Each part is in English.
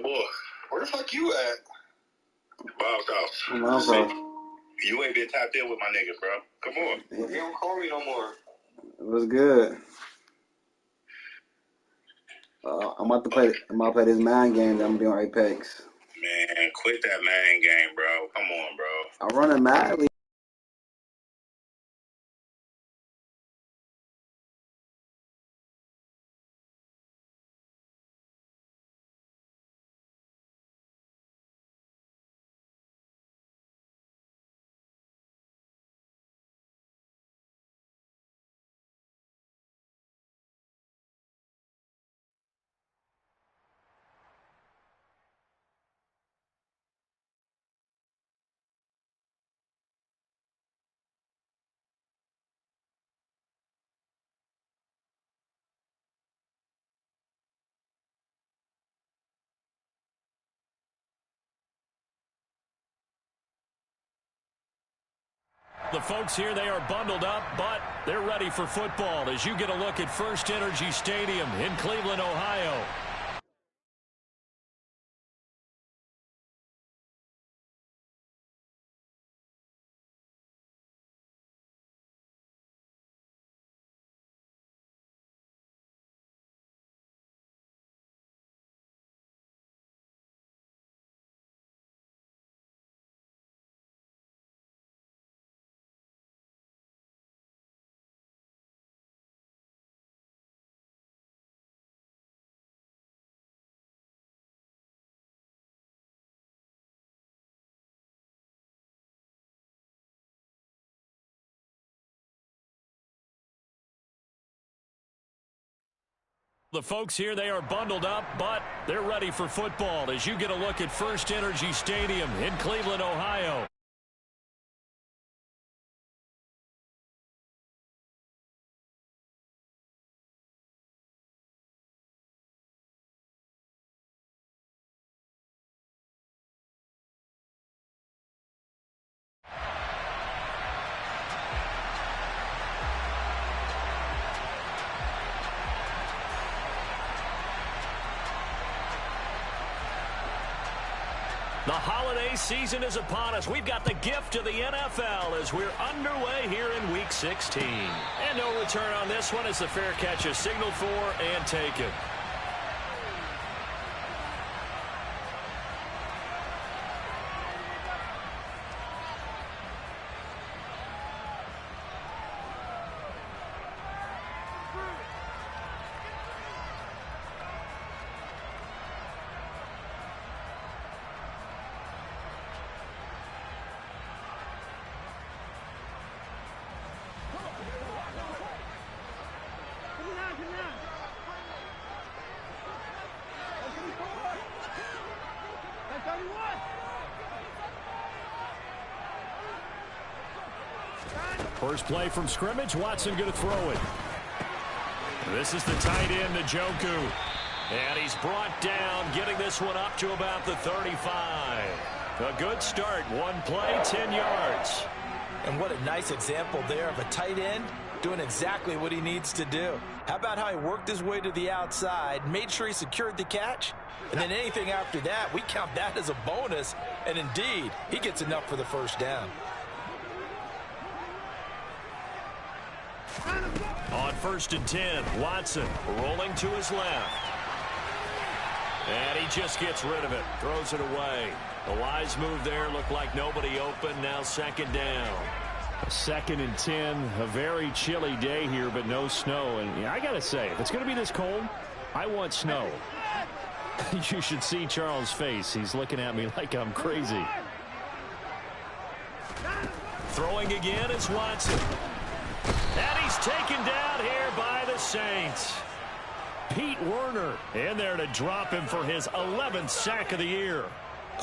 boy. Where the fuck you at? Bob's house. You ain't been tapped in with my nigga, bro. Come on. You don't call me no more. What's good? I'm about to play this Madden game that I'm doing on Apex. Man, quit that Madden game, bro. Come on, bro. I'm running Madden. The folks here, they are bundled up, but they're ready for football as you get a look at First Energy Stadium in Cleveland, Ohio. The folks here, they are bundled up, but they're ready for football as you get a look at First Energy Stadium in Cleveland, Ohio. The holiday season is upon us. We've got the gift of the NFL as we're underway here in Week 16. And no return on this one as the fair catch is signaled for and taken. First play from scrimmage, Watson going to throw it. This is the tight end, Njoku. And he's brought down, getting this one up to about the 35. A good start, one play, 10 yards. And what a nice example there of a tight end doing exactly what he needs to do. How about how he worked his way to the outside, made sure he secured the catch, and then anything after that, we count that as a bonus, and indeed, he gets enough for the first down. On 1st and 10, Watson rolling to his left. And he just gets rid of it, throws it away. A wise move there, looked like nobody open, now second down. 2nd and 10, a very chilly day here, but no snow. And I got to say, if it's going to be this cold, I want snow. You should see Charles' face. He's looking at me like I'm crazy. Throwing again is Watson. And he's taken down here by the Saints. Pete Werner in there to drop him for his 11th sack of the year.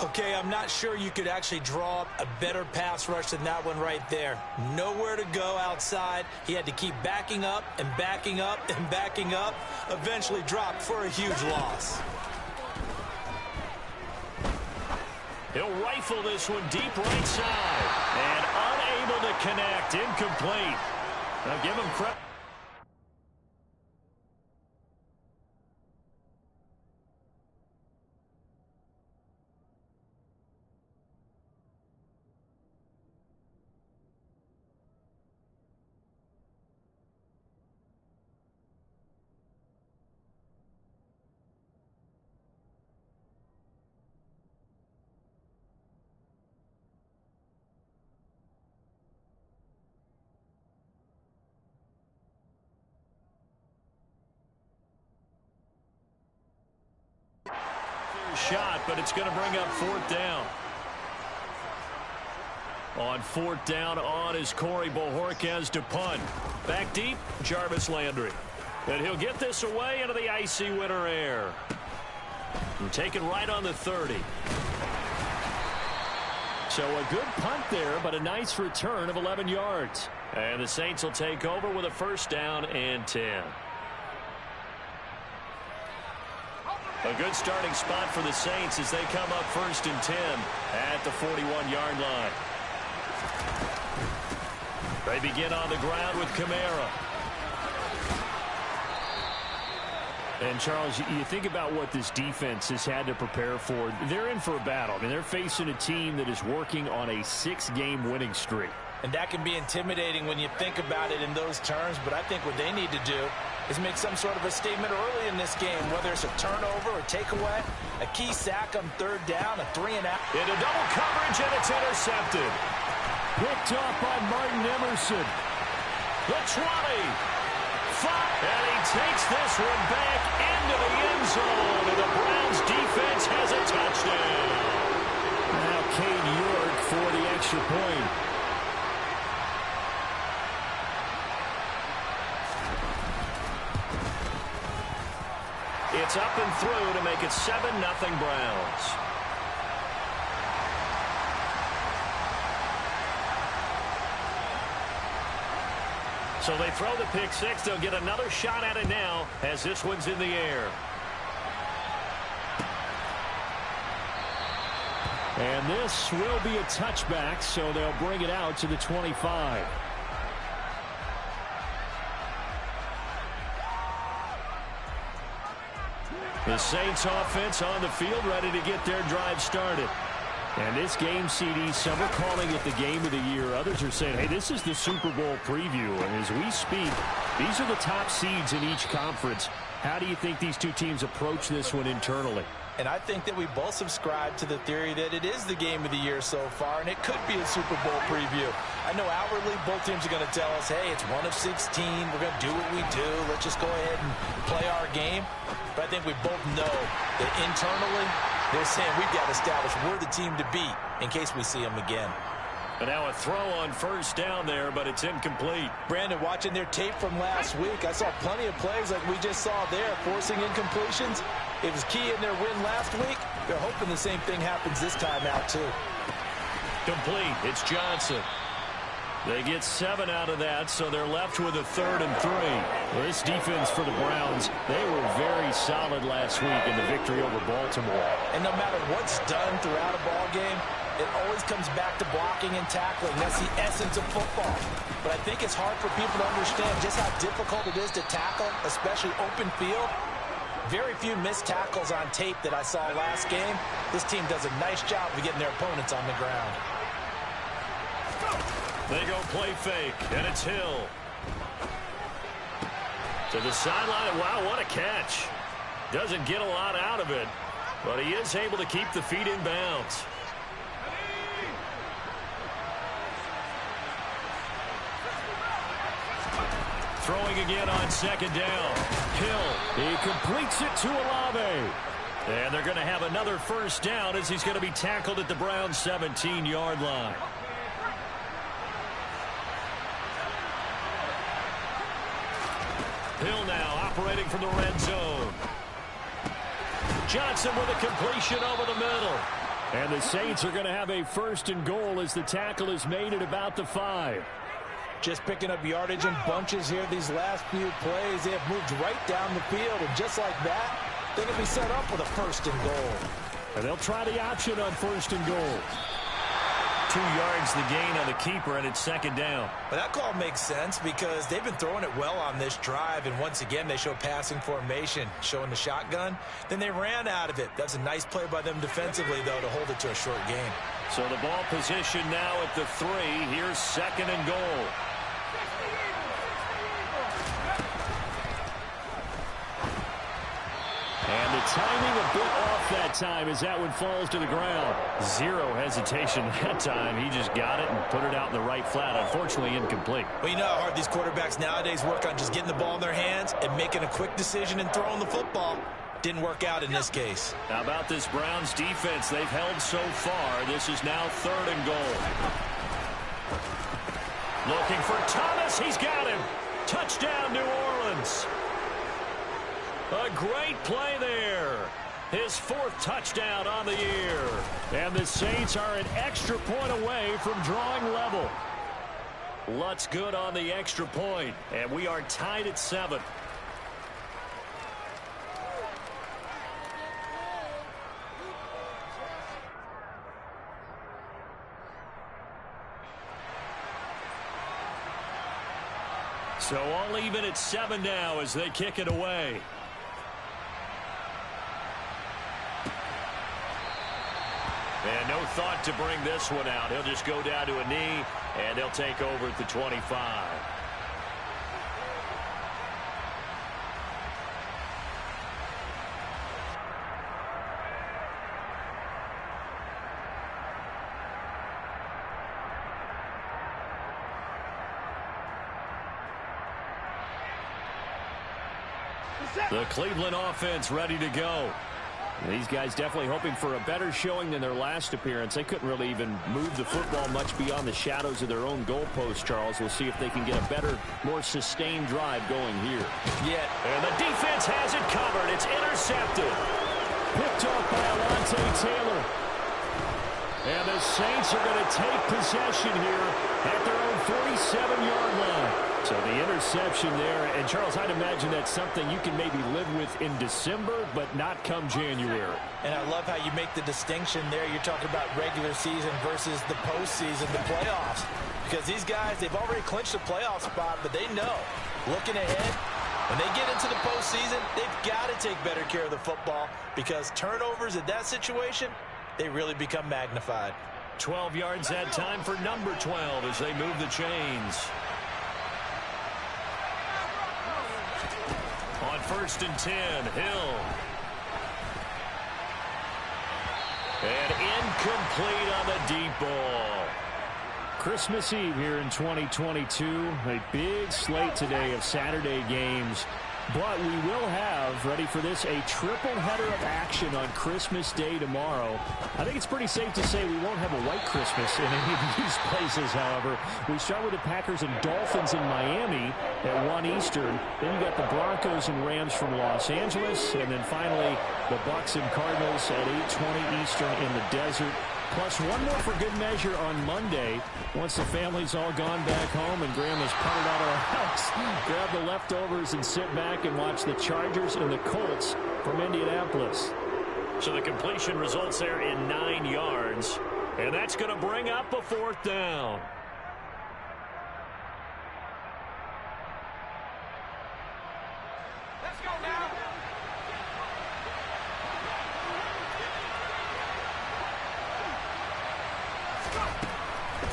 Okay, I'm not sure you could actually draw up a better pass rush than that one right there. Nowhere to go outside. He had to keep backing up and backing up and backing up. Eventually dropped for a huge loss. He'll rifle this one deep right side. And unable to connect. Incomplete. Now give him credit. shot, but it's going to bring up fourth down. On fourth down, on is Corey Bojorquez to punt. Back deep, Jarvis Landry. And he'll get this away into the icy winter air. And taken right on the 30. So a good punt there, but a nice return of 11 yards. And the Saints will take over with a first down and 10. A good starting spot for the Saints as they come up first and 10 at the 41-yard line. They begin on the ground with Kamara. And, Charles, you think about what this defense has had to prepare for. They're in for a battle. I mean, they're facing a team that is working on a 6-game winning streak. And that can be intimidating when you think about it in those terms, but I think what they need to do is make some sort of a statement early in this game, whether it's a turnover or takeaway, a key sack on third down, a 3-and-out. Into double coverage, and it's intercepted. Picked off by Martin Emerson. The 20. 5. And he takes this one back into the end zone, and the Browns defense has a touchdown. Now Cade York for the extra point. It's up and through to make it 7-0 Browns. So they throw the pick six. They'll get another shot at it now as this one's in the air. And this will be a touchback, so they'll bring it out to the 25. The Saints offense on the field, ready to get their drive started. And this game, CD, some are calling it the game of the year. Others are saying, hey, this is the Super Bowl preview. And as we speak, these are the top seeds in each conference. How do you think these two teams approach this one internally? And I think that we both subscribe to the theory that it is the game of the year so far, and it could be a Super Bowl preview. I know outwardly both teams are going to tell us, hey, it's 1 of 16. We're going to do what we do. Let's just go ahead and play our game. But I think we both know that internally they're saying we've got to establish we're the team to beat in case we see them again. And now a throw on first down there, but it's incomplete. Brandon, watching their tape from last week, I saw plenty of plays like we just saw there, forcing incompletions. It was key in their win last week. They're hoping the same thing happens this time out, too. Complete. It's Johnson. They get 7 out of that, so they're left with a 3rd and 3. This defense for the Browns, they were very solid last week in the victory over Baltimore. And no matter what's done throughout a ball game, it always comes back to blocking and tackling. That's the essence of football. But I think it's hard for people to understand just how difficult it is to tackle, especially open field. Very few missed tackles on tape that I saw last game. This team does a nice job of getting their opponents on the ground. They go play fake, and it's Hill. To the sideline. Wow, what a catch. Doesn't get a lot out of it, but he is able to keep the feet in bounds. Throwing again on 2nd down. Hill. He completes it to Olave. And they're going to have another first down as he's going to be tackled at the Browns' 17-yard line. Hill now operating from the red zone. Johnson with a completion over the middle. And the Saints are going to have a 1st and goal as the tackle is made at about the 5. Just picking up yardage in bunches here these last few plays. They have moved right down the field, and just like that, they're going to be set up with a 1st and goal. And they'll try the option on 1st and goal. 2 yards the gain on the keeper, and it's 2nd down. But that call makes sense because they've been throwing it well on this drive, and once again they show passing formation, showing the shotgun. Then they ran out of it. That's a nice play by them defensively, though, to hold it to a short game. So the ball position now at the 3. Here's 2nd and goal. And the timing a bit off that time as that one falls to the ground. Zero hesitation that time. He just got it and put it out in the right flat. Unfortunately, incomplete. Well, you know how hard these quarterbacks nowadays work on just getting the ball in their hands and making a quick decision and throwing the football. Didn't work out in this case. How about this Browns defense? They've held so far. This is now 3rd and goal. Looking for Thomas. He's got him. Touchdown, New Orleans. A great play there. His 4th touchdown on the year. And the Saints are an extra point away from drawing level. Lutz good on the extra point, and we are tied at 7. So all even at 7 now as they kick it away. And no thought to bring this one out. He'll just go down to a knee, and they'll take over at the 25. The Cleveland offense ready to go. These guys definitely hoping for a better showing than their last appearance. They couldn't really even move the football much beyond the shadows of their own goalpost, Charles. We'll see if they can get a better, more sustained drive going here. Yeah. And the defense has it covered. It's intercepted. Picked off by Alontae Taylor. And the Saints are going to take possession here at their own 47-yard line. So the interception there, and Charles, I'd imagine that's something you can maybe live with in December, but not come January. And I love how you make the distinction there. You're talking about regular season versus the postseason, the playoffs. Because these guys, they've already clinched a playoff spot, but they know, looking ahead, when they get into the postseason, they've got to take better care of the football because turnovers in that situation, they really become magnified. 12 yards that time for number 12 as they move the chains. On 1st and 10, Hill. And incomplete on the deep ball. Christmas Eve here in 2022. A big slate today of Saturday games. But we will have, ready for this, a triple header of action on Christmas Day tomorrow. I think it's pretty safe to say we won't have a white Christmas in any of these places, however. We start with the Packers and Dolphins in Miami at 1 Eastern. Then you got the Broncos and Rams from Los Angeles. And then finally, the Bucs and Cardinals at 8:20 Eastern in the desert. Plus one more for good measure on Monday. Once the family's all gone back home and Grandma's putted out of the house, grab the leftovers and sit back and watch the Chargers and the Colts from Indianapolis. So the completion results there in 9 yards. And that's going to bring up a 4th down. Let's go now.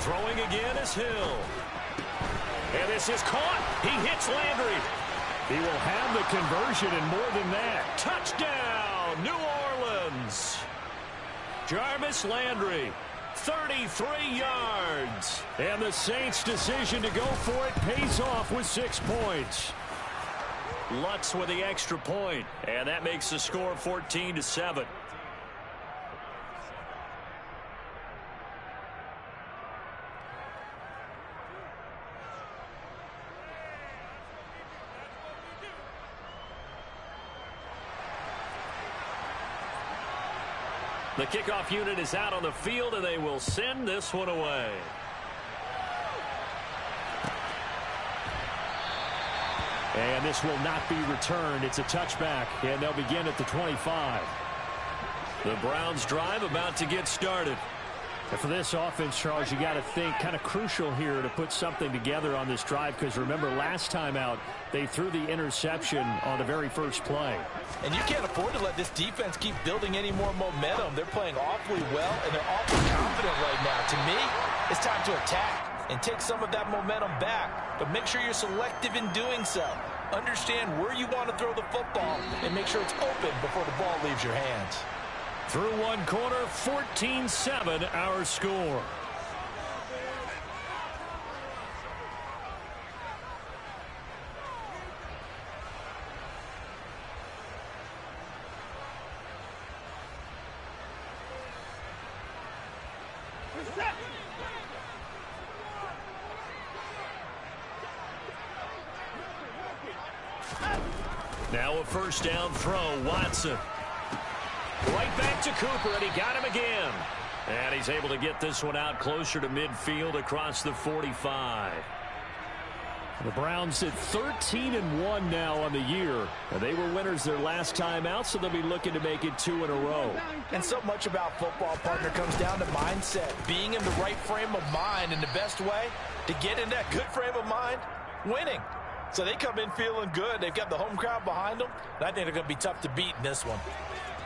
Throwing again is Hill. And this is caught. He hits Landry. He will have the conversion and more than that. Touchdown, New Orleans. Jarvis Landry, 33 yards. And the Saints' decision to go for it pays off with 6 points. Lutz with the extra point, and that makes the score 14-7. The kickoff unit is out on the field, and they will send this one away. And this will not be returned. It's a touchback, and they'll begin at the 25. The Browns drive about to get started. And for this offense, Charles, you got to think kind of crucial here to put something together on this drive because remember last time out they threw the interception on the very first play. And you can't afford to let this defense keep building any more momentum. They're playing awfully well and they're awfully confident right now. To me, it's time to attack and take some of that momentum back. But make sure you're selective in doing so. Understand where you want to throw the football and make sure it's open before the ball leaves your hands. Through one quarter, 14-7 our score. Now a first down throw, Watson. Right back to Cooper, and he got him again. And he's able to get this one out closer to midfield across the 45. The Browns at 13-1 now on the year. And they were winners their last time out, so they'll be looking to make it 2 in a row. And so much about football, partner, comes down to mindset. Being in the right frame of mind, and the best way to get in that good frame of mind, winning. So they come in feeling good. They've got the home crowd behind them. And I think they're going to be tough to beat in this one.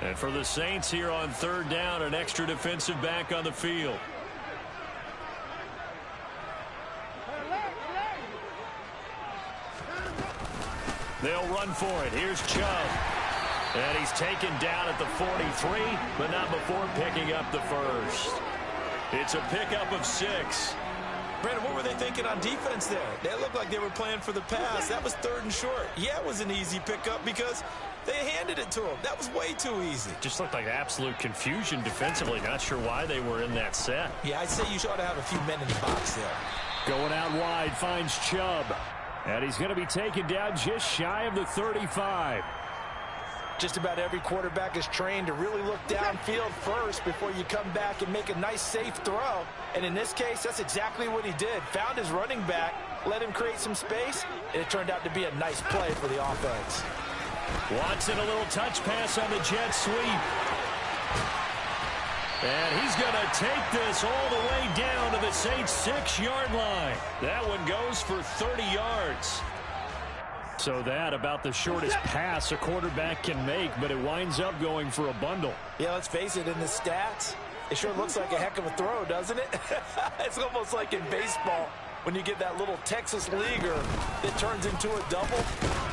And for the Saints here on third down, an extra defensive back on the field. They'll run for it. Here's Chubb. And he's taken down at the 43, but not before picking up the first. It's a pickup of 6. Brandon, what were they thinking on defense there? They looked like they were playing for the pass. That was 3rd and short. Yeah, it was an easy pickup because they handed it to him. That was way too easy. Just looked like absolute confusion defensively. Not sure why they were in that set. Yeah, I'd say you ought to have a few men in the box there. Going out wide, finds Chubb. And he's going to be taken down just shy of the 35. Just about every quarterback is trained to really look downfield first before you come back and make a nice, safe throw. And in this case, that's exactly what he did. Found his running back, let him create some space, and it turned out to be a nice play for the offense. Watson, a little touch pass on the jet sweep. And he's going to take this all the way down to the Saints' 6-yard line. That one goes for 30 yards. So that about the shortest pass a quarterback can make, but it winds up going for a bundle. Yeah, let's face it, in the stats, it sure looks like a heck of a throw, doesn't it? It's almost like in baseball when you get that little Texas leaguer that turns into a double.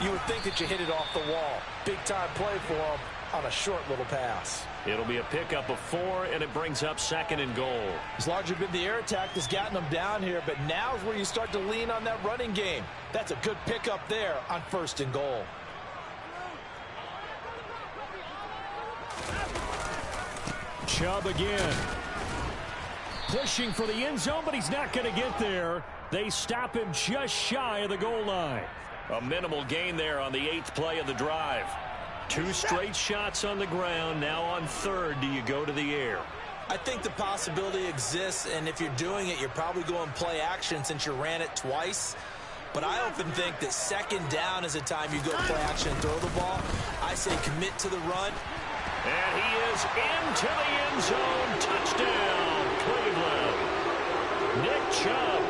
You would think that you hit it off the wall. Big-time play for him on a short little pass. It'll be a pickup of 4, and it brings up 2nd and goal. It's largely been the air attack that's gotten them down here, but now's where you start to lean on that running game. That's a good pickup there on 1st and goal. Chubb again. Pushing for the end zone, but he's not going to get there. They stop him just shy of the goal line. A minimal gain there on the 8th play of the drive. 2 straight shots on the ground. Now on 3rd, do you go to the air? I think the possibility exists, and if you're doing it, you're probably going play action since you ran it twice. But I often think that 2nd down is a time you go play action and throw the ball. I say commit to the run. And he is into the end zone. Touchdown, Cleveland. Nick Chubb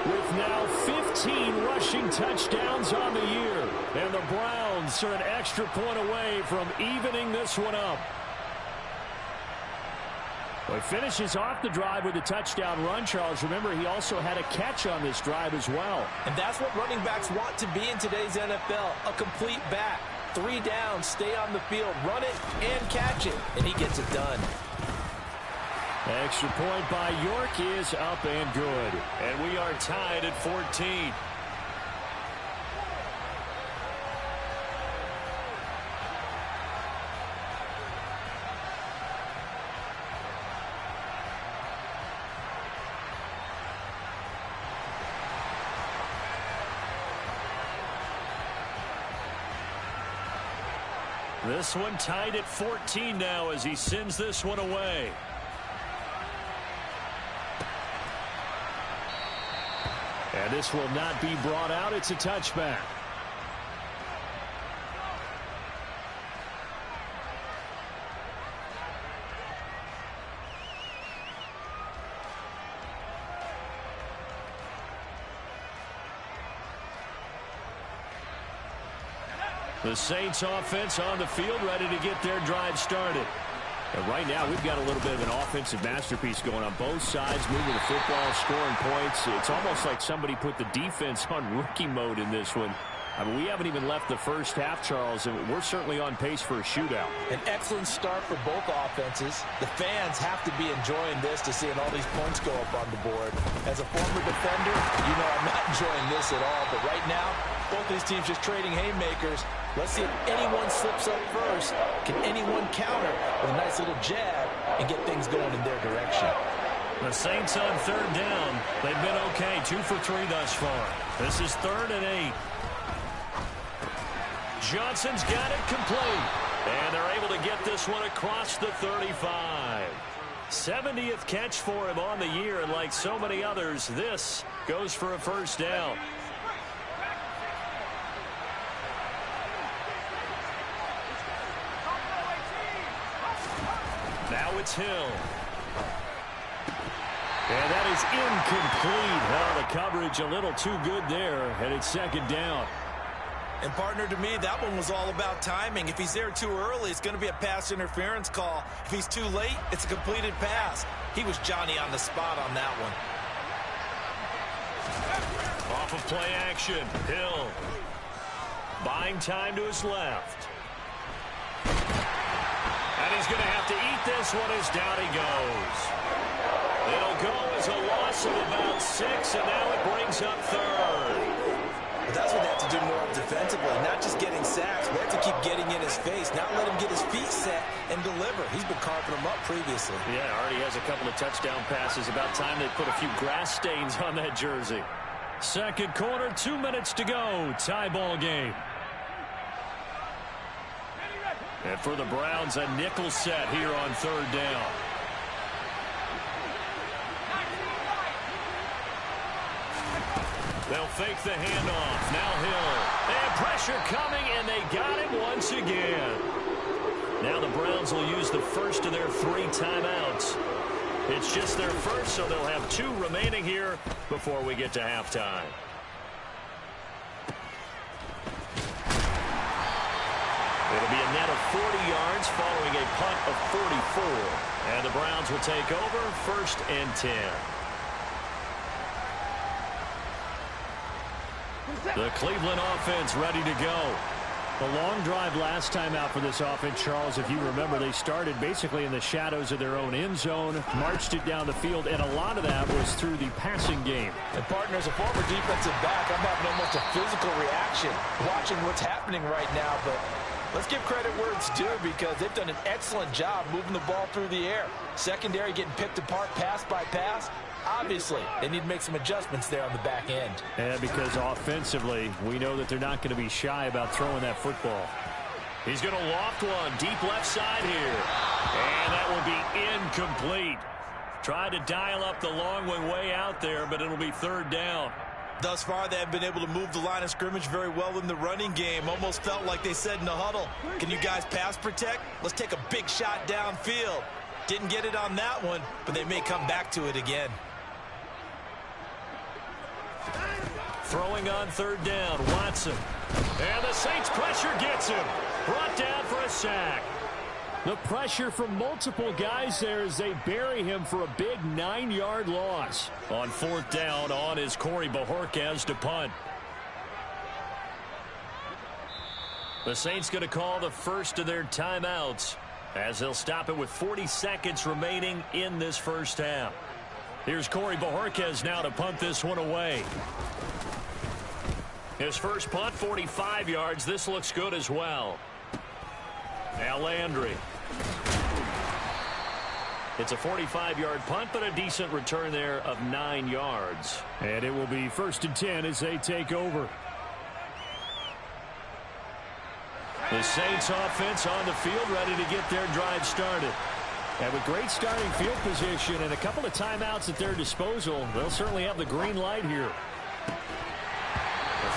with now 15 rushing touchdowns on the year. And the Browns are an extra point away from evening this one up. Well, he finishes off the drive with a touchdown run, Charles. Remember, he also had a catch on this drive as well. And that's what running backs want to be in today's NFL, a complete back. 3 downs, stay on the field, run it, and catch it. And he gets it done. Extra point by York is up and good. And we are tied at 14. This one tied at 14 now as he sends this one away. And this will not be brought out. It's a touchback. The Saints offense on the field, ready to get their drive started. And right now, we've got a little bit of an offensive masterpiece going on both sides, moving the football, scoring points. It's almost like somebody put the defense on rookie mode in this one. I mean, we haven't even left the first half, Charles, and we're certainly on pace for a shootout. An excellent start for both offenses. The fans have to be enjoying this to seeing all these points go up on the board. As a former defender, you know I'm not enjoying this at all. But right now, both these teams just trading haymakers. Let's see if anyone slips up first. Can anyone counter with a nice little jab and get things going in their direction? The Saints on 3rd down. They've been okay, 2 for 3 thus far. This is 3rd and 8. Johnson's got it complete. And they're able to get this one across the 35. 70th catch for him on the year, and like so many others, this goes for a first down. Now it's Hill. And that is incomplete. Oh, the coverage a little too good there, and it's second down. And, partner, to me, that one was all about timing. If he's there too early, it's going to be a pass interference call. If he's too late, it's a completed pass. He was Johnny on the spot on that one. Off of play action, Hill. Buying time to his left. And he's going to have to eat this one as down he goes. It'll go as a loss of about 6, and now it brings up third. But that's what they have to do more defensively, not just getting sacks. They have to keep getting in his face, not let him get his feet set and deliver. He's been carving them up previously. Yeah, already has a couple of touchdown passes. About time they put a few grass stains on that jersey. Second quarter, 2 minutes to go. Tie ball game. And for the Browns, a nickel set here on third down. They'll fake the handoff. Now Hill. And pressure coming, and they got him once again. Now the Browns will use the first of their 3 timeouts. It's just their first, so they'll have 2 remaining here before we get to halftime. It'll be a net of 40 yards following a punt of 44. And the Browns will take over, 1st and 10. The Cleveland offense ready to go. A long drive last time out for this offense, Charles. If you remember, they started basically in the shadows of their own end zone, marched it down the field, and a lot of that was through the passing game. And, partner, as a former defensive back, I'm having almost a physical reaction watching what's happening right now. But let's give credit where it's due, because they've done an excellent job moving the ball through the air. Secondary getting picked apart pass by pass. Obviously, they need to make some adjustments there on the back end. And because offensively, we know that they're not going to be shy about throwing that football. He's going to loft one deep left side here. And that will be incomplete. Tried to dial up the long one way out there, but it'll be third down. Thus far, they have been able to move the line of scrimmage very well in the running game. Almost felt like they said in the huddle, can you guys pass protect? Let's take a big shot downfield. Didn't get it on that one, but they may come back to it again. Throwing on third down, Watson. And the Saints pressure gets him. Brought down for a sack. The pressure from multiple guys there as they bury him for a big 9-yard loss. On fourth down, on is Corey Bojorquez to punt. The Saints going to call the first of their timeouts as they'll stop it with 40 seconds remaining in this first half. Here's Corey Bojorquez now to punt this one away. His first punt, 45 yards. This looks good as well. Now Landry. It's a 45-yard punt, but a decent return there of 9 yards. And it will be 1st and 10 as they take over. The Saints offense on the field, ready to get their drive started. And with great starting field position and a couple of timeouts at their disposal, they'll certainly have the green light here.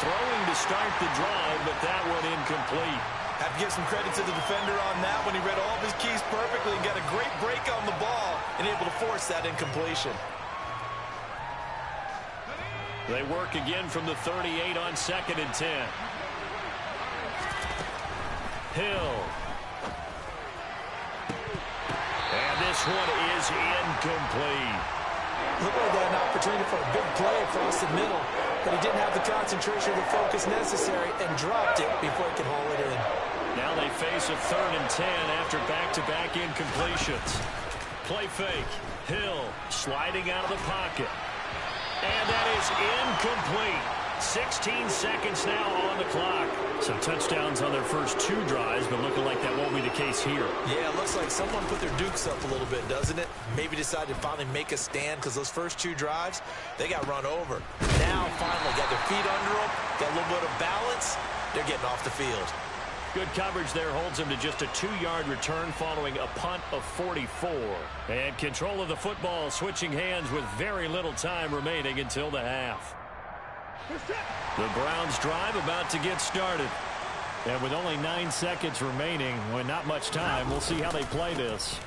Throwing to start the drive, but that one incomplete. Have to give some credit to the defender on that one. He read all of his keys perfectly and got a great break on the ball and able to force that incompletion. They work again from the 38 on 2nd and 10. Hill. And this one is incomplete. Looked like they had an opportunity for a big play across the middle, but he didn't have the concentration or the focus necessary and dropped it before he could haul it in. Now they face a 3rd and 10 after back-to-back incompletions. Play fake. Hill sliding out of the pocket. And that is incomplete. 16 seconds now on the clock. Some touchdowns on their first 2 drives, but looking like that won't be the case here. Yeah, it looks like someone put their dukes up a little bit, doesn't it? Maybe decided to finally make a stand because those first 2 drives, they got run over. Now, finally, got their feet under them, got a little bit of balance. They're getting off the field. Good coverage there holds him to just a 2-yard return following a punt of 44. And control of the football switching hands with very little time remaining until the half. The Browns drive about to get started. And with only 9 seconds remaining, with not much time, we'll see how they play this.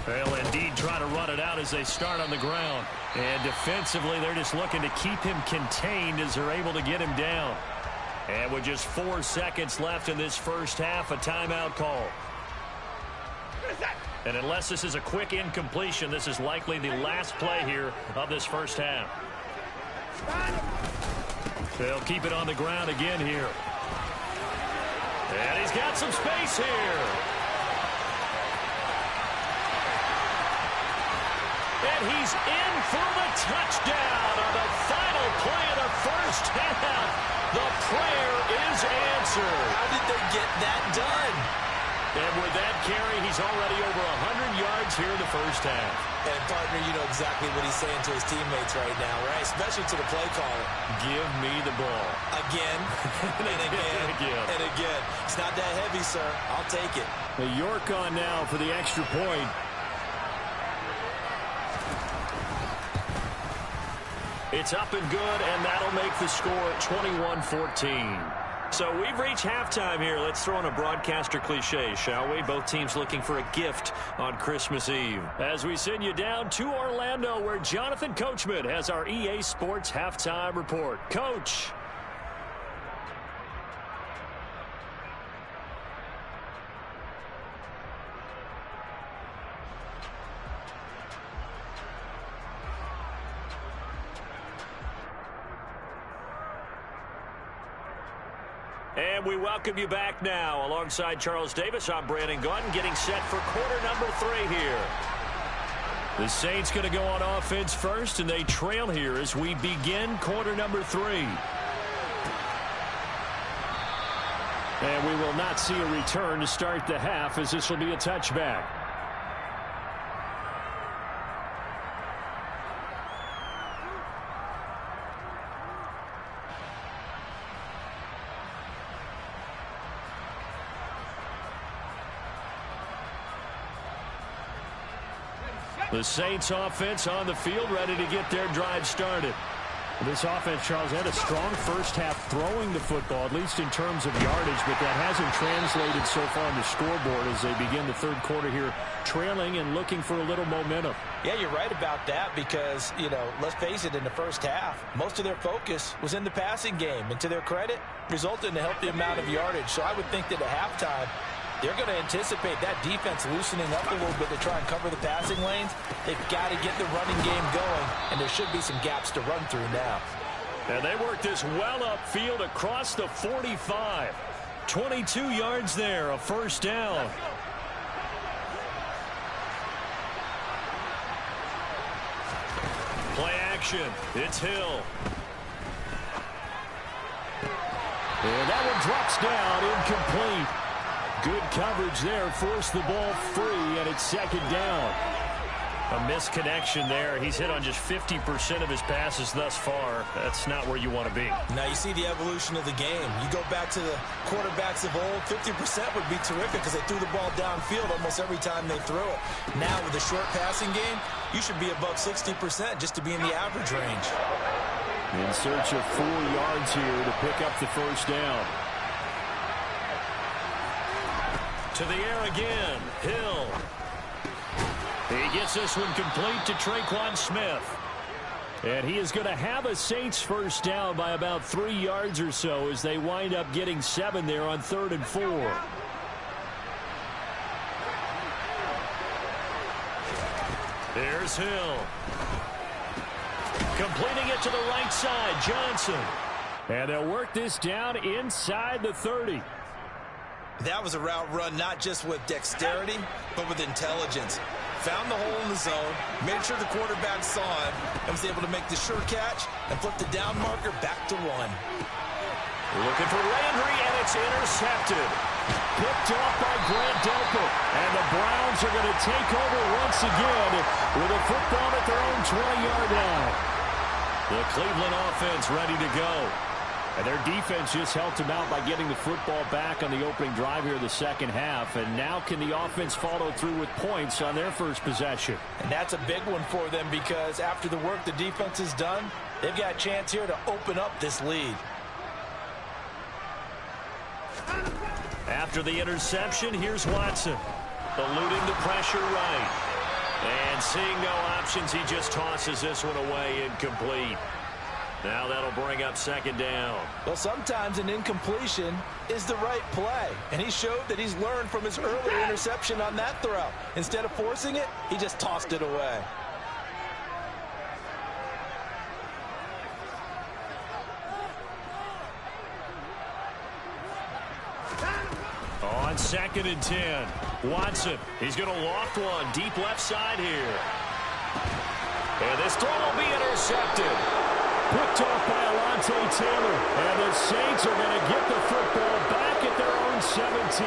They'll indeed try to run it out as they start on the ground. And defensively, they're just looking to keep him contained as they're able to get him down. And with just 4 seconds left in this first half, a timeout call. And unless this is a quick incompletion, this is likely the last play here of this first half. They'll keep it on the ground again here. And he's got some space here. And he's in for the touchdown on the final play of the first half. The prayer is answered. How did they get that done? And with that carry, he's already over 100 yards here in the first half. And, partner, you know exactly what he's saying to his teammates right now, right? Especially to the play caller. Give me the ball. Again, and again, and again. It's not that heavy, sir. I'll take it. York on now for the extra point. It's up and good, and that'll make the score 21-14. So we've reached halftime here. Let's throw in a broadcaster cliche, shall we? Both teams looking for a gift on Christmas Eve. As we send you down to Orlando, where Jonathan Coachman has our EA Sports halftime report. Coach. And we welcome you back now. Alongside Charles Davis, I'm Brandon Gunn, getting set for quarter number 3 here. The Saints going to go on offense first, and they trail here as we begin quarter number 3. And we will not see a return to start the half, as this will be a touchback. The Saints offense on the field, ready to get their drive started. This offense, Charles, had a strong first half throwing the football, at least in terms of yardage, but that hasn't translated so far on the scoreboard as they begin the third quarter here, trailing and looking for a little momentum. Yeah, you're right about that because, you know, let's face it, in the first half, most of their focus was in the passing game. And to their credit, resulted in a healthy amount of yardage. So I would think that at halftime, they're going to anticipate that defense loosening up a little bit to try and cover the passing lanes. They've got to get the running game going, and there should be some gaps to run through now. And they work this well upfield across the 45. 22 yards there, a first down. Play action. It's Hill. And that one drops down, incomplete. Good coverage there, forced the ball free, and it's second down. A misconnection there. He's hit on just 50% of his passes thus far. That's not where you want to be. Now you see the evolution of the game. You go back to the quarterbacks of old, 50% would be terrific because they threw the ball downfield almost every time they threw it. Now with the short passing game, you should be above 60% just to be in the average range. In search of 4 yards here to pick up the first down. To the air again. Hill. He gets this one complete to Traquan Smith. And he is going to have a Saints first down by about 3 yards or so as they wind up getting 7 there on 3rd and 4. There's Hill. Completing it to the right side, Johnson. And they'll work this down inside the 30. That was a route run not just with dexterity, but with intelligence. Found the hole in the zone, made sure the quarterback saw him, and was able to make the sure catch and flip the down marker back to 1. Looking for Landry, and it's intercepted. Picked off by Grant Delpit. And the Browns are going to take over once again with a football at their own 20-yard line. The Cleveland offense ready to go. And their defense just helped them out by getting the football back on the opening drive here in the second half. And now can the offense follow through with points on their first possession? And that's a big one for them because after the work the defense has done, they've got a chance here to open up this lead. After the interception, here's Watson. Eluding the pressure right. And seeing no options, he just tosses this one away incomplete. Now that'll bring up second down. Well, sometimes an incompletion is the right play. And he showed that he's learned from his earlier interception on that throw. Instead of forcing it, he just tossed it away. On 2nd and 10, Watson. He's going to loft one deep left side here. And this throw will be intercepted. Picked off by Alontae Taylor. And the Saints are going to get the football back at their own 17.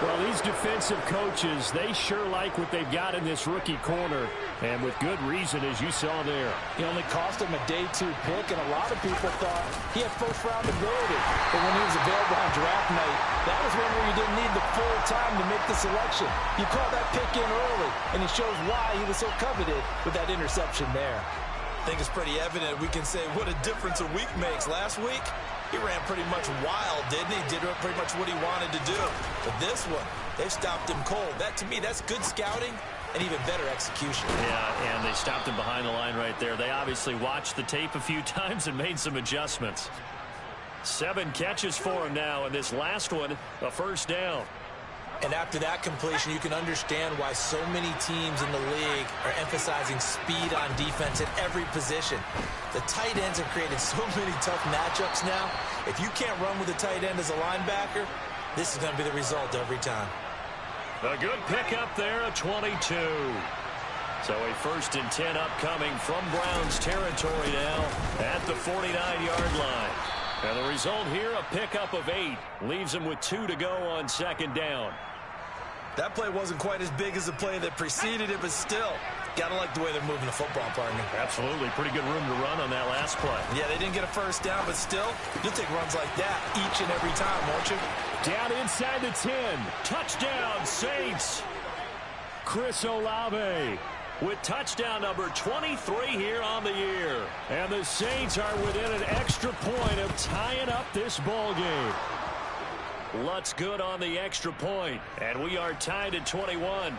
Well, these defensive coaches, they sure like what they've got in this rookie corner. And with good reason, as you saw there. He only cost him a day 2 pick, and a lot of people thought he had first-round ability. But when he was available on draft night, that was one where you didn't need the full time to make the selection. You call that pick in early, and it shows why he was so coveted with that interception there. I think it's pretty evident we can say what a difference a week makes. Last week, he ran pretty much wild, didn't he? Did pretty much what he wanted to do. But this one, they've stopped him cold. That, to me, that's good scouting and even better execution. Yeah, and they stopped him behind the line right there. They obviously watched the tape a few times and made some adjustments. 7 catches for him now, and this last one, a first down. And after that completion, you can understand why so many teams in the league are emphasizing speed on defense at every position. The tight ends have created so many tough matchups now. If you can't run with a tight end as a linebacker, this is going to be the result every time. A good pickup there, a 22. So a 1st and 10 upcoming from Browns territory now at the 49-yard line. And the result here, a pickup of 8. Leaves them with 2 to go on 2nd down. That play wasn't quite as big as the play that preceded it, but still, gotta like the way they're moving the football, partner. Absolutely. Pretty good room to run on that last play. Yeah, they didn't get a first down, but still, you'll take runs like that each and every time, won't you? Down inside the 10. Touchdown, Saints. Chris Olave with touchdown number 23 here on the year. And the Saints are within an extra point of tying up this ball game. Lutz good on the extra point, and we are tied at 21.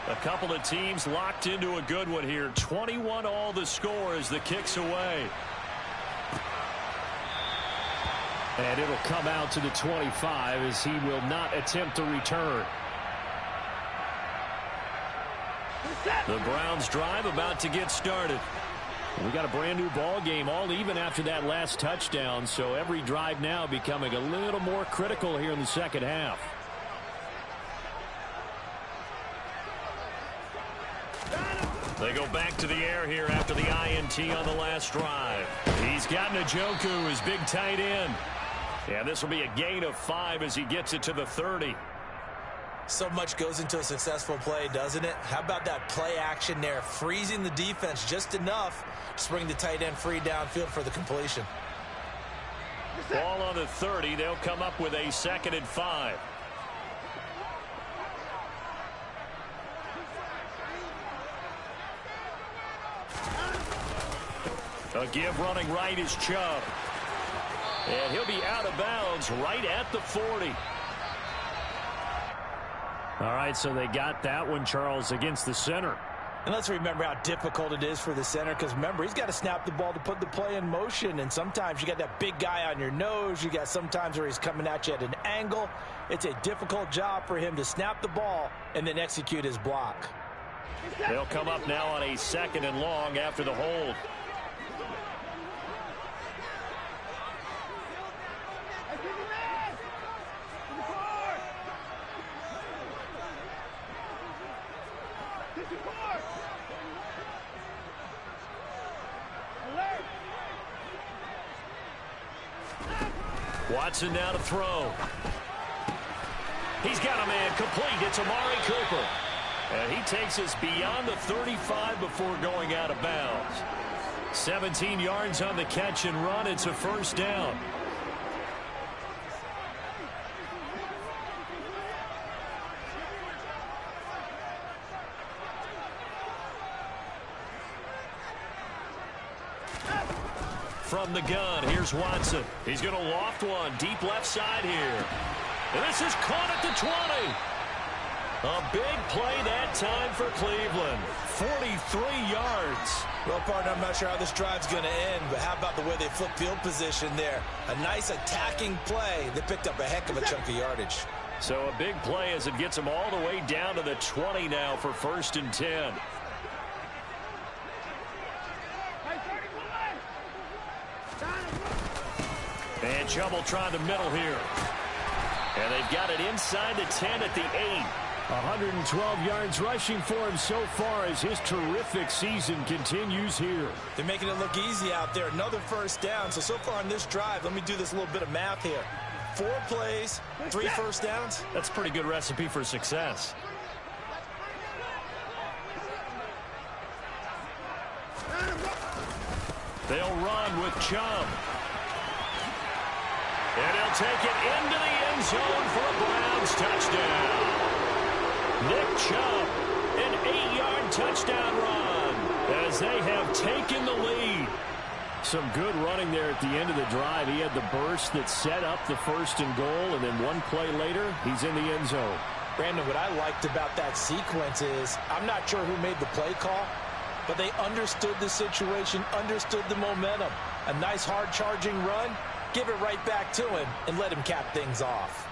A couple of teams locked into a good one here. 21 all the score as the kick's away. And it'll come out to the 25 as he will not attempt to return. The Browns drive about to get started. We got a brand new ball game, all even after that last touchdown, so every drive now becoming a little more critical here in the second half. They go back to the air here after the INT on the last drive. He's got Njoku, his big tight end. And this will be a gain of 5 as he gets it to the 30. So much goes into a successful play, doesn't it? How about that play action there, freezing the defense just enough to bring the tight end free downfield for the completion. Ball on the 30. They'll come up with a 2nd and 5. A give running right is Chubb. And he'll be out of bounds right at the 40. All right, so they got that one, Charles, against the center. And let's remember how difficult it is for the center, because remember, he's got to snap the ball to put the play in motion, and sometimes you got that big guy on your nose. You got sometimes where he's coming at you at an angle. It's a difficult job for him to snap the ball and then execute his block. They'll come up now on a 2nd and long after the hold. Watson now to throw. He's got a man complete. It's Amari Cooper. And he takes us beyond the 35 before going out of bounds. 17 yards on the catch and run. It's a first down. From the gun, here's Watson. He's going to loft one deep left side here. And this is caught at the 20. A big play that time for Cleveland. 43 yards. Well, partner, I'm not sure how this drive's going to end, but how about the way they flip field position there? A nice attacking play that picked up a heck of a chunk of yardage. So a big play as it gets them all the way down to the 20 now for 1st and 10. And trouble trying the middle here. And they've got it inside the 10 at the 8. 112 yards rushing for him so far as his terrific season continues here. They're making it look easy out there. Another first down. So far on this drive, let me do this little bit of math here. 4 plays, 3 first downs. That's a pretty good recipe for success. They'll run with Chubb. And he'll take it into the end zone for a Browns touchdown. Nick Chubb, an 8-yard touchdown run as they have taken the lead. Some good running there at the end of the drive. He had the burst that set up the 1st and goal, and then one play later, he's in the end zone. Brandon, what I liked about that sequence is I'm not sure who made the play call, but they understood the situation, understood the momentum. A nice hard-charging run, give it right back to him, and let him cap things off.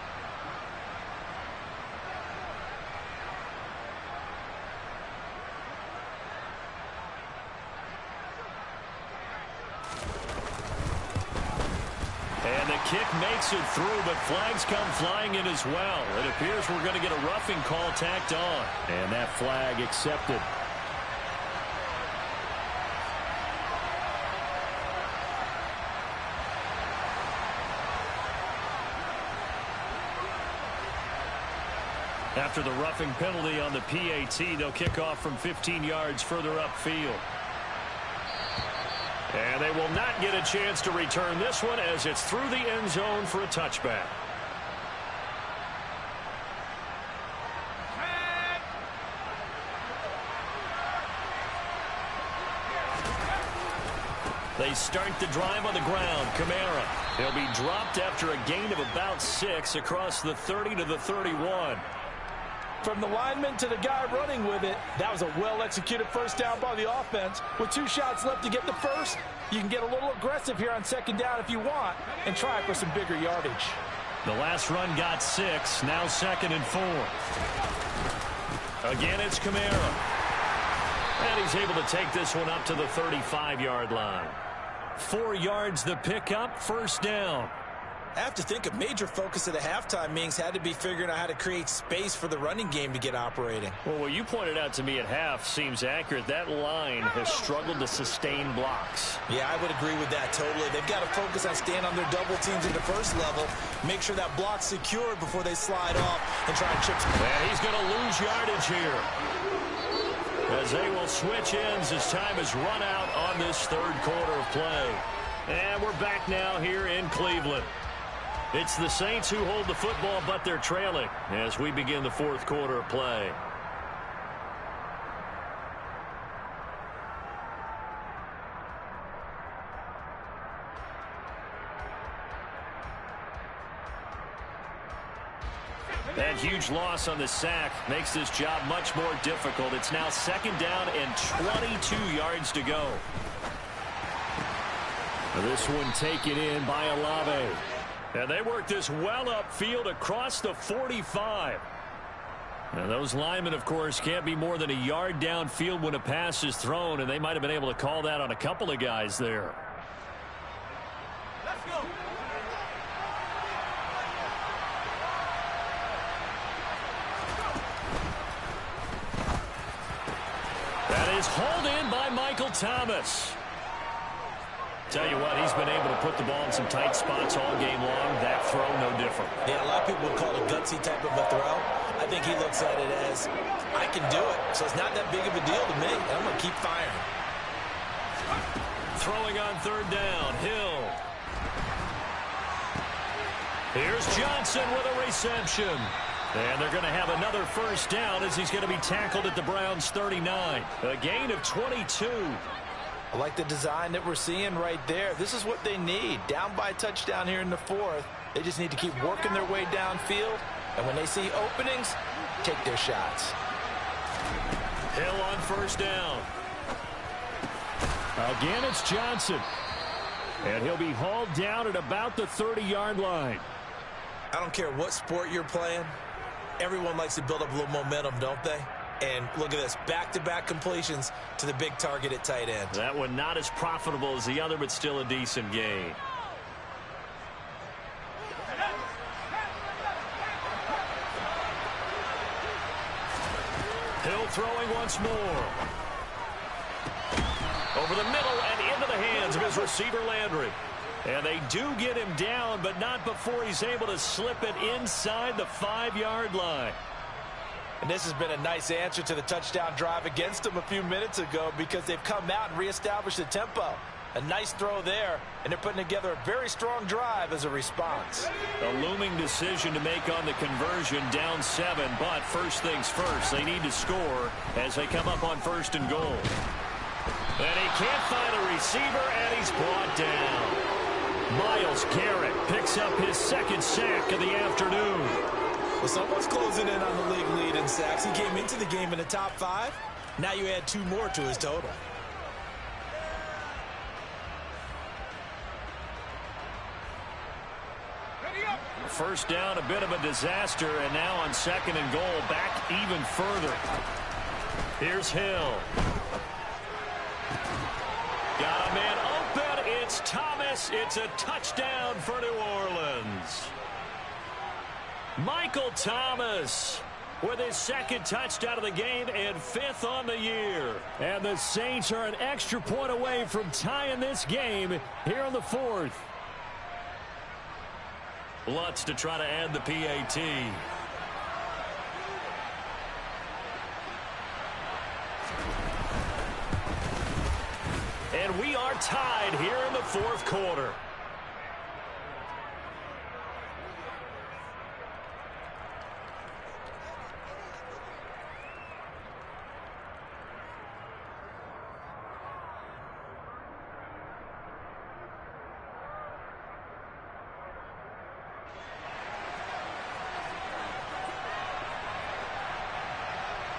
And the kick makes it through, but flags come flying in as well. It appears we're going to get a roughing call tacked on. And that flag accepted. After the roughing penalty on the PAT, they'll kick off from 15 yards further upfield. And they will not get a chance to return this one as it's through the end zone for a touchback. They start the drive on the ground. Kamara. He'll be dropped after a gain of about 6 across the 30 to the 31. From the lineman to the guy running with it, that was a well-executed first down by the offense. With 2 shots left to get the first, you can get a little aggressive here on 2nd down if you want and try for some bigger yardage. The last run got 6, now 2nd and 4. Again, it's Kamara. And he's able to take this one up to the 35-yard line. 4 yards the pickup, first down. I have to think a major focus of the halftime meetings had to be figuring out how to create space for the running game to get operating. Well, what you pointed out to me at half seems accurate. That line has struggled to sustain blocks. Yeah, I would agree with that totally. They've got to focus on staying on their double teams at the first level, make sure that block's secured before they slide off and try and chip. And he's going to lose yardage here, as they will switch ends as time has run out on this 3rd quarter of play. And we're back now here in Cleveland. It's the Saints who hold the football, but they're trailing as we begin the 4th quarter of play. That huge loss on the sack makes this job much more difficult. It's now 2nd down and 22 yards to go. This one taken in by Olave. And they work this well upfield across the 45. And those linemen, of course, can't be more than a yard downfield when a pass is thrown, and they might have been able to call that on a couple of guys there. Let's go. That is hauled in by Michael Thomas. Tell you what, he's been able to put the ball in some tight spots all game long. That throw, no different. Yeah, a lot of people would call it a gutsy type of a throw. I think he looks at it as, I can do it, so it's not that big of a deal to me. I'm going to keep firing. throwing on third down. Hill. Here's Johnson with a reception. And they're going to have another first down as he's going to be tackled at the Browns' 39. A gain of 22. I like the design that we're seeing right there. This is what they need. Down by a touchdown here in the fourth. They just need to keep working their way downfield. And when they see openings, take their shots. Hill on first down. Again, it's Johnson. And he'll be hauled down at about the 30-yard line. I don't care what sport you're playing. Everyone likes to build up a little momentum, don't they? And look at this, back-to-back completions to the big target at tight end. That one not as profitable as the other, but still a decent gain. Hill throwing once more. Over the middle and into the hands of his receiver, Landry. And they do get him down, but not before he's able to slip it inside the 5-yard line. And this has been a nice answer to the touchdown drive against them a few minutes ago because they've come out and reestablished the tempo. A nice throw there, and they're putting together a very strong drive as a response. A looming decision to make on the conversion, down 7, but first things first, they need to score as they come up on first and goal. And he can't find a receiver, and he's brought down. Myles Garrett picks up his second sack of the afternoon. Well, someone's closing in on the league lead in sacks. He came into the game in the top 5. Now you add 2 more to his total. First down, a bit of a disaster, and now on second and goal, back even further. Here's Hill. Got a man open. It's Thomas. It's a touchdown for New Orleans. Michael Thomas with his second touchdown of the game and 5th on the year. And the Saints are an extra point away from tying this game here in the 4th. Lutz to try to add the PAT. And we are tied here in the 4th quarter.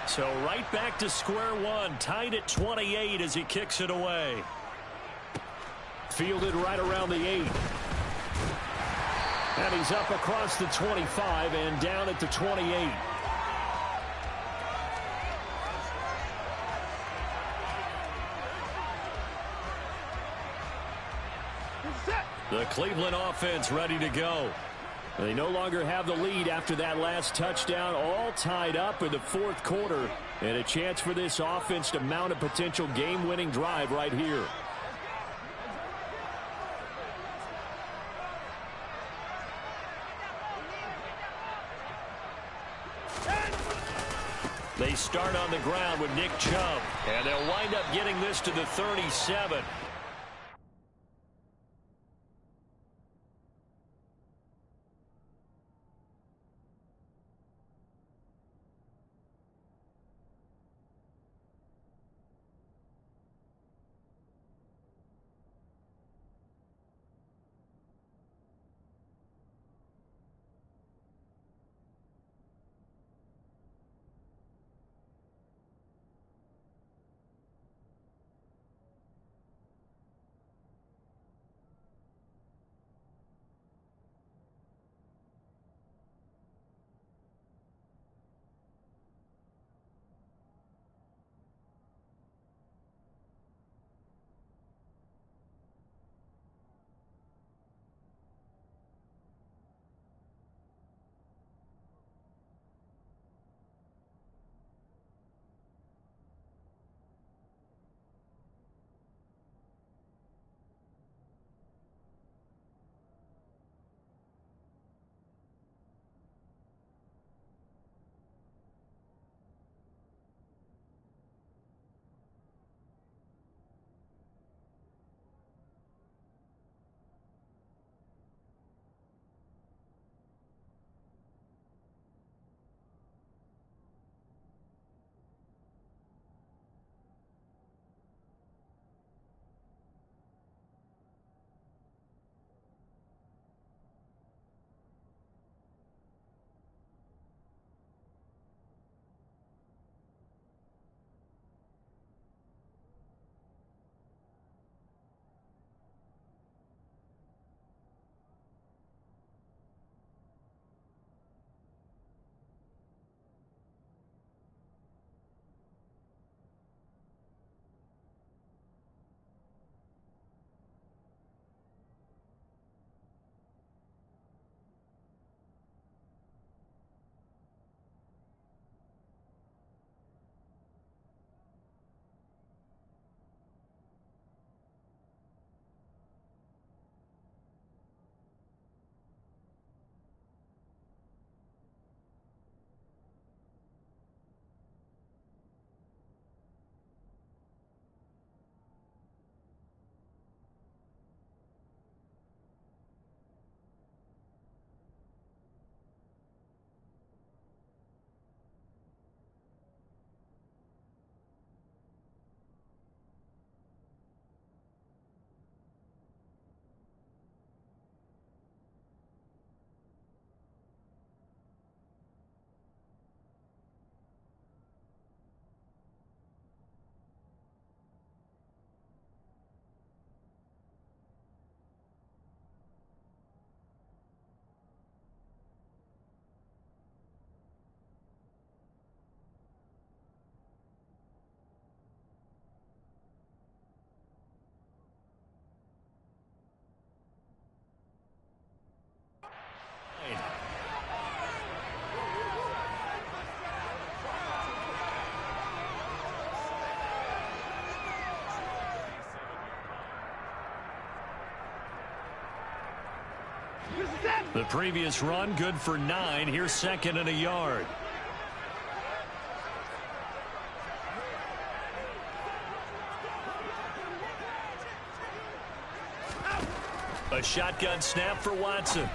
So right back to square one, tied at 28 as he kicks it away. Fielded right around the 8. And he's up across the 25 and down at the 28. The Cleveland offense ready to go. They no longer have the lead after that last touchdown, all tied up in the 4th quarter. And a chance for this offense to mount a potential game-winning drive right here. They start on the ground with Nick Chubb, and they'll wind up getting this to the 37. The previous run good for 9. Here's second and a yard. A shotgun snap for Watson.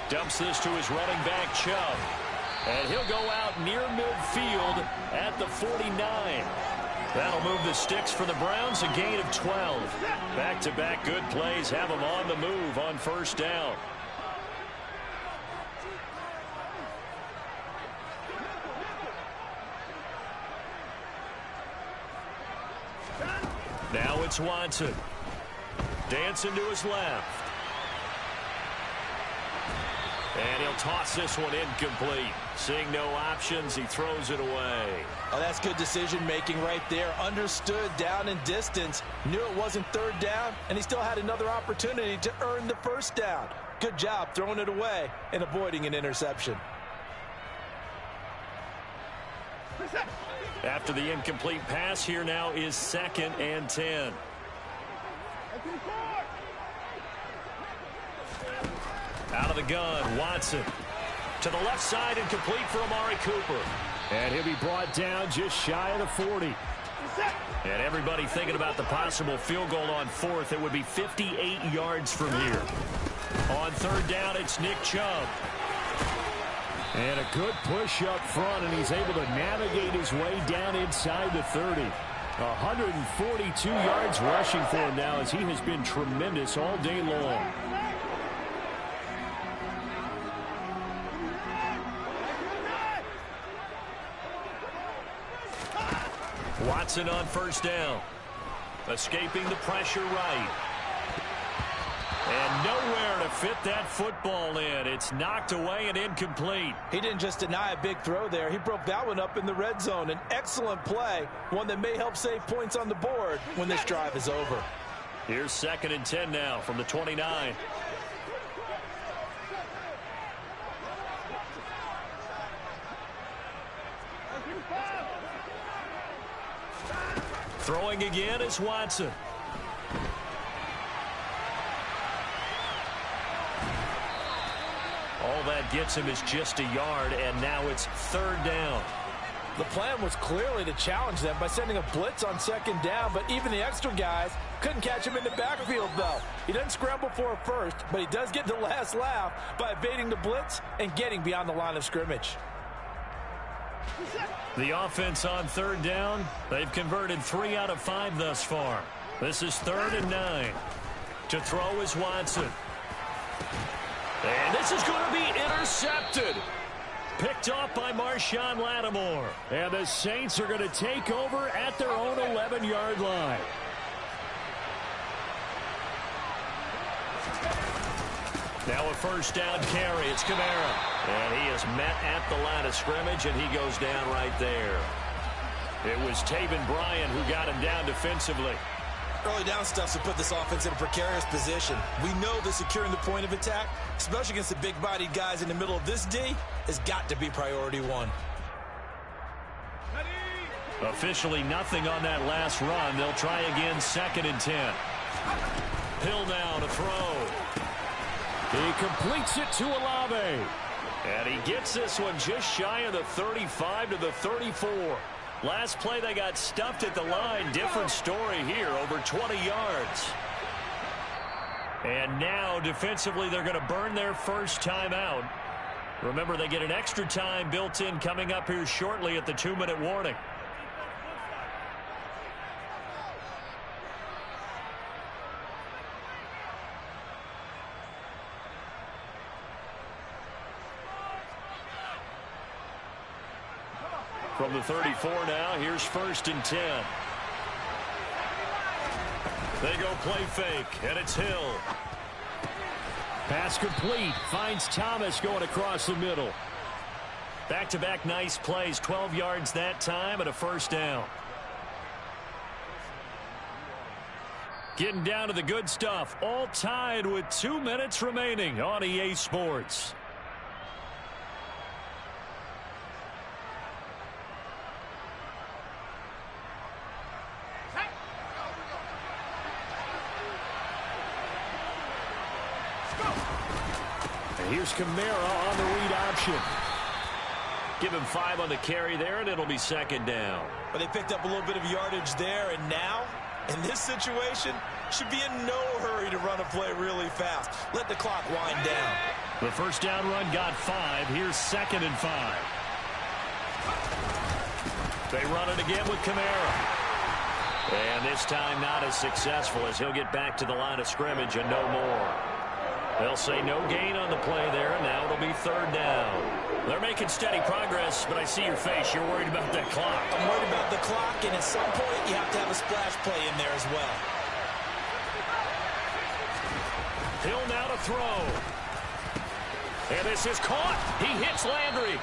Dumps this to his running back, Chubb. And he'll go out near midfield at the 49. That'll move the sticks for the Browns, a gain of 12. Back-to-back good plays have them on the move on first down. Now it's Watson. Dancing to his left. And he'll toss this one incomplete. Seeing no options, he throws it away. Oh, that's good decision-making right there. Understood down and distance. Knew it wasn't third down, and he still had another opportunity to earn the first down. Good job throwing it away and avoiding an interception. After the incomplete pass, here now is second and 10. Out of the gun, Watson. To the left side and complete for Amari Cooper. And he'll be brought down just shy of the 40. And everybody thinking about the possible field goal on fourth. It would be 58 yards from here. On third down, it's Nick Chubb. And a good push up front, and he's able to navigate his way down inside the 30. 142 yards rushing for him now, as he has been tremendous all day long. Watson on first down. Escaping the pressure right. And nowhere to fit that football in. It's knocked away and incomplete. He didn't just deny a big throw there. He broke that one up in the red zone. An excellent play. One that may help save points on the board when this drive is over. Here's second and 10 now from the 29. Throwing again is Watson. All that gets him is just a yard, and now it's third down. The plan was clearly to challenge them by sending a blitz on second down, but even the extra guys couldn't catch him in the backfield, though. He doesn't scramble for a first, but he does get the last laugh by evading the blitz and getting beyond the line of scrimmage. The offense on third down, they've converted 3 out of 5 thus far. This is third and 9. To throw is Watson. And this is going to be intercepted. Picked off by Marshawn Lattimore. And the Saints are going to take over at their own 11-yard line. Now a first down carry. It's Kamara. And he is met at the line of scrimmage, and he goes down right there. It was Taven Bryan who got him down defensively. Early down stuff to put this offense in a precarious position. We know that securing the point of attack, especially against the big-bodied guys in the middle of this D, has got to be priority one. Officially nothing on that last run. They'll try again second and 10. Hill now to throw. He completes it to Olave. And he gets this one just shy of the 35 to the 34. Last play they got stuffed at the line. Different story here, over 20 yards. And now defensively they're going to burn their first time out. Remember, they get an extra time built in coming up here shortly at the 2-minute warning. From the 34 now, here's first and 10. They go play fake, and it's Hill. Pass complete. Finds Thomas going across the middle. Back-to-back nice plays. 12 yards that time and a first down. Getting down to the good stuff. All tied with 2 minutes remaining on EA Sports. Here's Kamara on the read option. Give him 5 on the carry there, and it'll be second down. But they picked up a little bit of yardage there, and now, in this situation, should be in no hurry to run a play really fast. Let the clock wind down. The first down run got 5. Here's 2nd and 5. They run it again with Kamara. And this time not as successful as he'll get back to the line of scrimmage and no more. They'll say no gain on the play there, and now it'll be 3rd down. They're making steady progress, but I see your face. You're worried about that clock. I'm worried about the clock, and at some point you have to have a splash play in there as well. Hill now to throw. And this is caught. He hits Landry.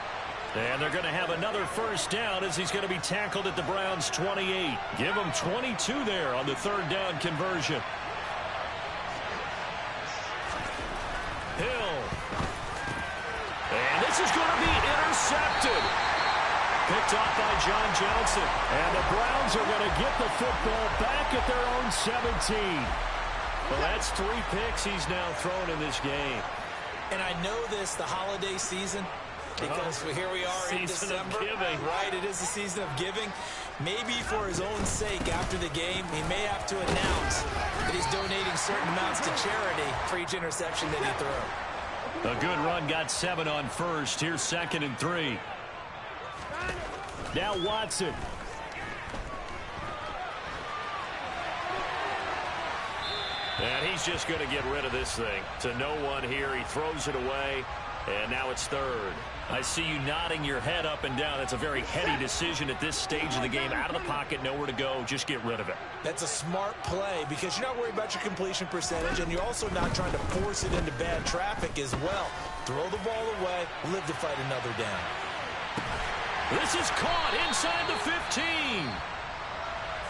And they're going to have another first down as he's going to be tackled at the Browns' 28. Give him 22 there on the 3rd down conversion. Hill. And this is going to be intercepted. Picked off by John Johnson. And the Browns are going to get the football back at their own 17. Well, that's 3 picks he's now thrown in this game. And I know this, the holiday season, because here we are in December. Right, it is the season of giving. Maybe for his own sake after the game, he may have to announce that he's donating certain amounts to charity for each interception that he threw. A good run, got 7 on first. Here's 2nd and 3. Now Watson. And he's just going to get rid of this thing. To no one here. He throws it away. And now it's 3rd. I see you nodding your head up and down. That's a very heady decision at this stage of the game. Out of the pocket, nowhere to go. Just get rid of it. That's a smart play because you're not worried about your completion percentage, and you're also not trying to force it into bad traffic as well. Throw the ball away, live to fight another down. This is caught inside the 15.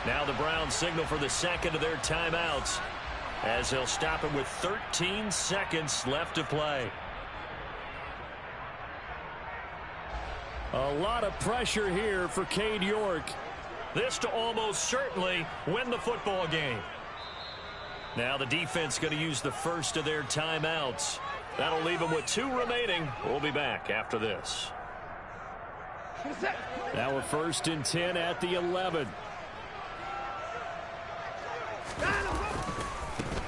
Now the Browns signal for the 2nd of their timeouts as they'll stop it with 13 seconds left to play. A lot of pressure here for Cade York. This to almost certainly win the football game. Now the defense going to use the first of their timeouts. That'll leave them with 2 remaining. We'll be back after this. Now a 1st and 10 at the 11.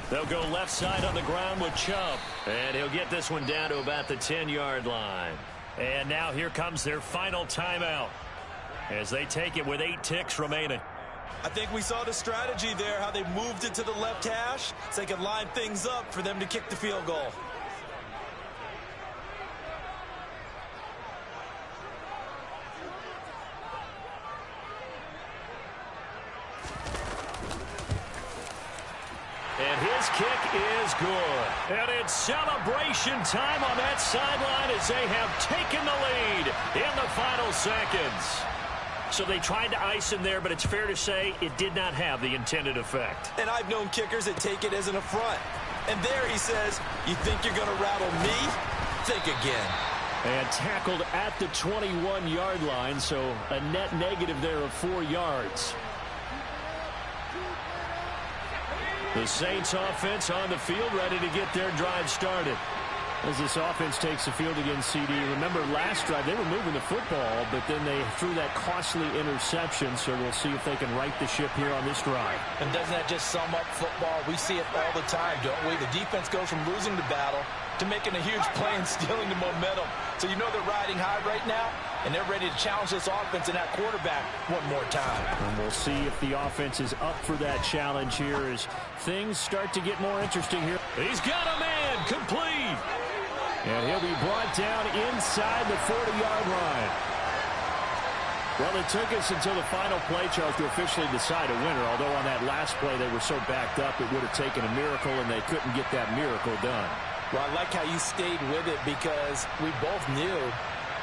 They'll go left side on the ground with Chubb. And he'll get this one down to about the 10-yard line. And now here comes their final timeout as they take it with 8 ticks remaining. I think we saw the strategy there, how they moved it to the left hash so they could line things up for them to kick the field goal. And his kick is good. And it's celebration time on that sideline as they have taken the lead in the final seconds. So they tried to ice him there, but it's fair to say it did not have the intended effect. And I've known kickers that take it as an affront. And there he says, you think you're going to rattle me? Think again. And tackled at the 21-yard line, so a net negative there of 4 yards. The Saints offense on the field, ready to get their drive started. As this offense takes the field against CD. Remember last drive, they were moving the football, but then they threw that costly interception, so we'll see if they can right the ship here on this drive. And doesn't that just sum up football? We see it all the time, don't we? The defense goes from losing the battle to making a huge play and stealing the momentum. So you know they're riding high right now, and they're ready to challenge this offense and that quarterback one more time. And we'll see if the offense is up for that challenge here as things start to get more interesting here. He's got a man complete. And he'll be brought down inside the 40-yard line. Well, it took us until the final play, Charles, to officially decide a winner. Although on that last play they were so backed up, it would have taken a miracle, and they couldn't get that miracle done. Well, I like how you stayed with it because we both knew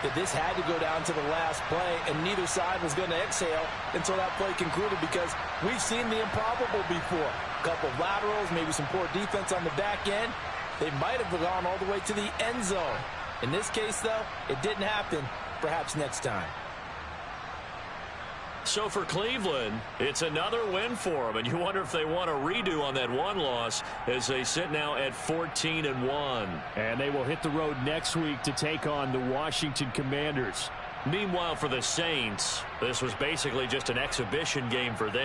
that this had to go down to the last play, and neither side was going to exhale until that play concluded because we've seen the improbable before. A couple of laterals, maybe some poor defense on the back end. They might have gone all the way to the end zone. In this case, though, it didn't happen. Perhaps next time. So for Cleveland, it's another win for them, and you wonder if they want a redo on that one loss as they sit now at 14-1. And they will hit the road next week to take on the Washington Commanders. Meanwhile, for the Saints, this was basically just an exhibition game for them.